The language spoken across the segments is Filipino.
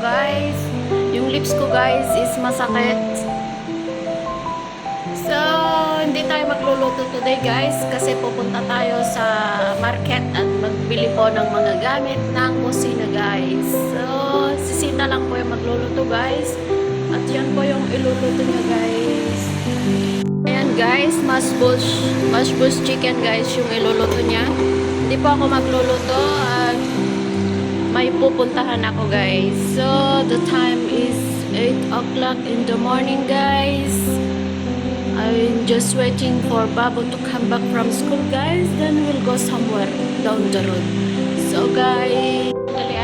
guys. Yung lips ko guys is masakit. So, hindi tayo magluluto today guys kasi pupunta tayo sa market at magbili po ng mga gamit ng kusina guys. So, si Sita lang po yung magluluto guys. At yan po yung iluluto niya guys. Ayan guys, mashed bush chicken guys yung iluluto niya. Hindi po ako magluluto at may pupuntahan ako guys. So, the time is 8 o'clock in the morning guys. I'm just waiting for Babu to come back from school guys. Then we'll go somewhere down the road. So guys, dali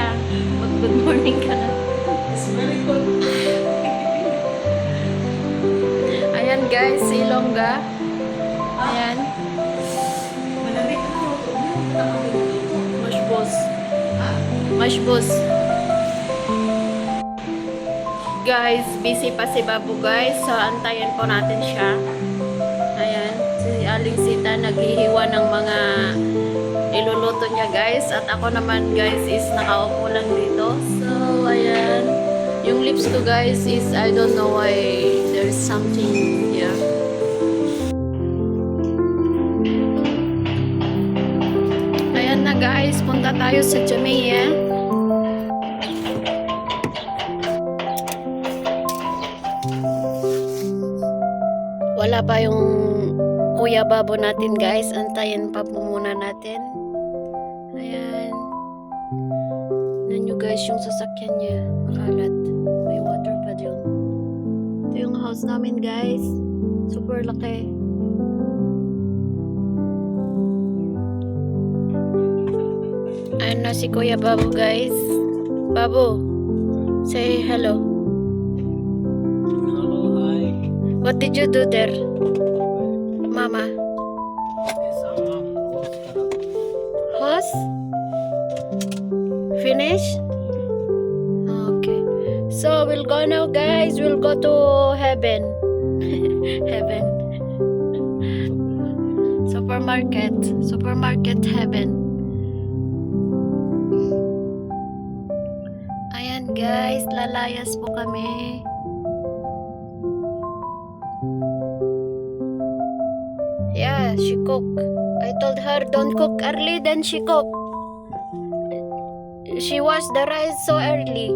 mag-good morning ka na. It's very cold. Ayan guys, Ilongga. Ayan. Malamig na ako. Mashbos. Guys, busy pa si Babu guys. So, antayin po natin siya. Ayan. Si Aling Sita naghihiwa ng mga iluluto niya guys. At ako naman guys is nakaupo lang dito. So, ayan. Yung lips ko guys is I don't know why there's something here. Ayan na guys. Punta tayo sa Jamaica. Wala pa yung Kuya Babo natin guys. Antayin pa po muna natin. Ayan. Tignan nyo guys yung sasakyan niya. Makalat. May water pa dyan. Ito yung house namin guys. Super laki. Ayan na si Kuya Babo guys. Babo, say hello. What did you do there, Mama? Horse? Finish? Okay. So we'll go now, guys. We'll go to heaven. Heaven. Supermarket heaven. Ayan, guys. Lalayas po kami. Yeah, she cook. I told her don't cook early, then she cook. She washed the rice so early.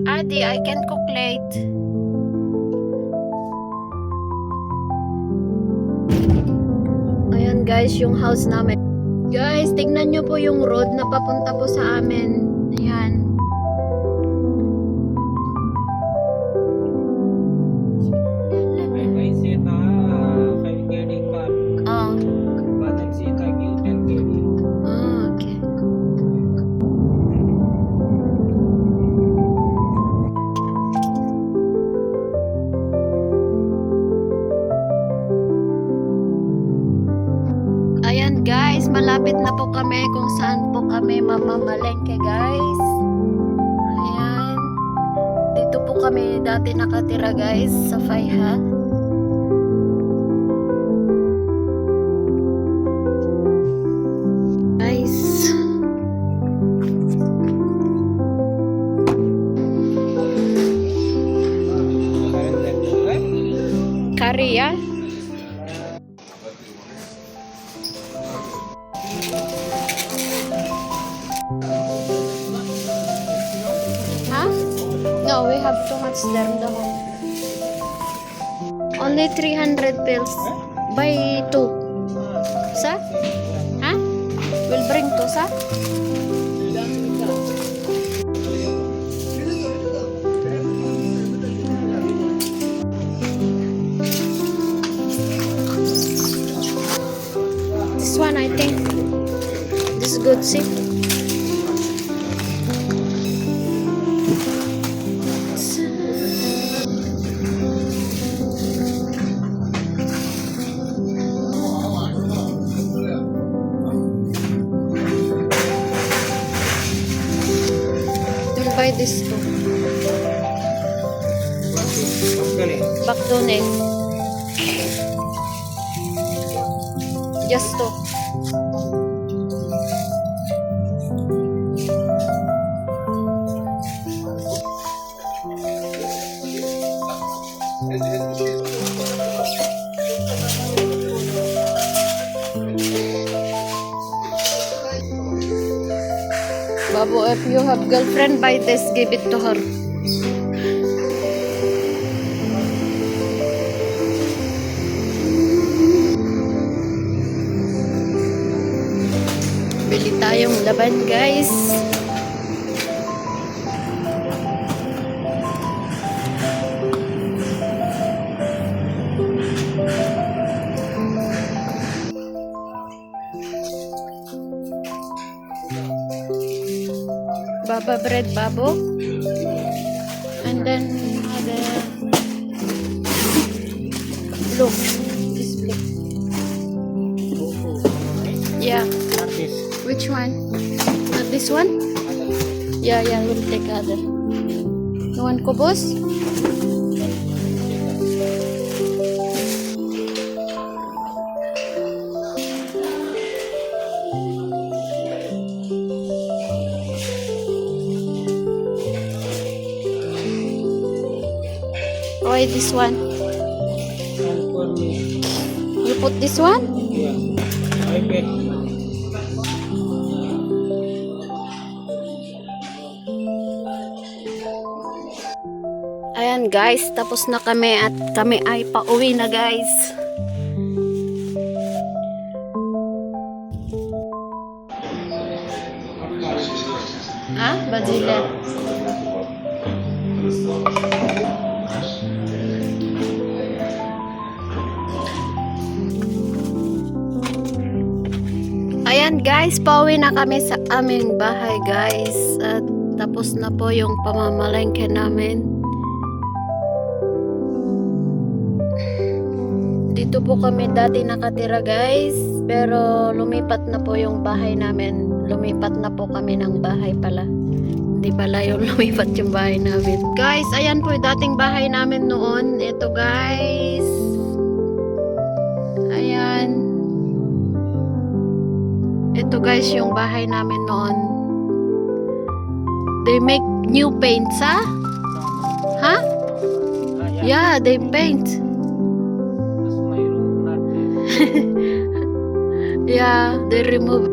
Adi, I can cook late. Ayan guys, yung house namin. Guys, tingnan nyo po yung road na papunta po sa amin. Ayan. Ayan guys, malapit na po kami kung saan po kami mamamalengke guys. Ayan. Dito po kami dati nakatira guys sa Faiha. Guys. Curry ya? No, we have too much there in the home. Only 300 pills. Buy 2. Sa? Huh? We'll bring 2 sa? This one I think. This is good, see? Buy this too. Bakdone. Just to. Babo, if you have girlfriend, buy this, give it to her. Bili tayong laban, guys. Baba bread, babo. And then other look, this look. Yeah. Which one? Not this one? Yeah, we'll take other. You want kubos? Try this one. You put this one? Ayan guys, tapos na kami at kami ay pauwi na guys. Bajile. Ayan guys, pauwi na kami sa aming bahay guys. At tapos na po yung pamamalengke namin. Dito po kami dati nakatira guys. Pero lumipat na po yung bahay namin. Lumipat na po kami ng bahay pala. Hindi pala yung lumipat yung bahay namin. Guys, ayan po yung dating bahay namin noon. Ito guys. Ayan. Ito guys yung bahay namin noon. They make new paints, ha? Huh? Yeah, they paint. Yeah, they remove.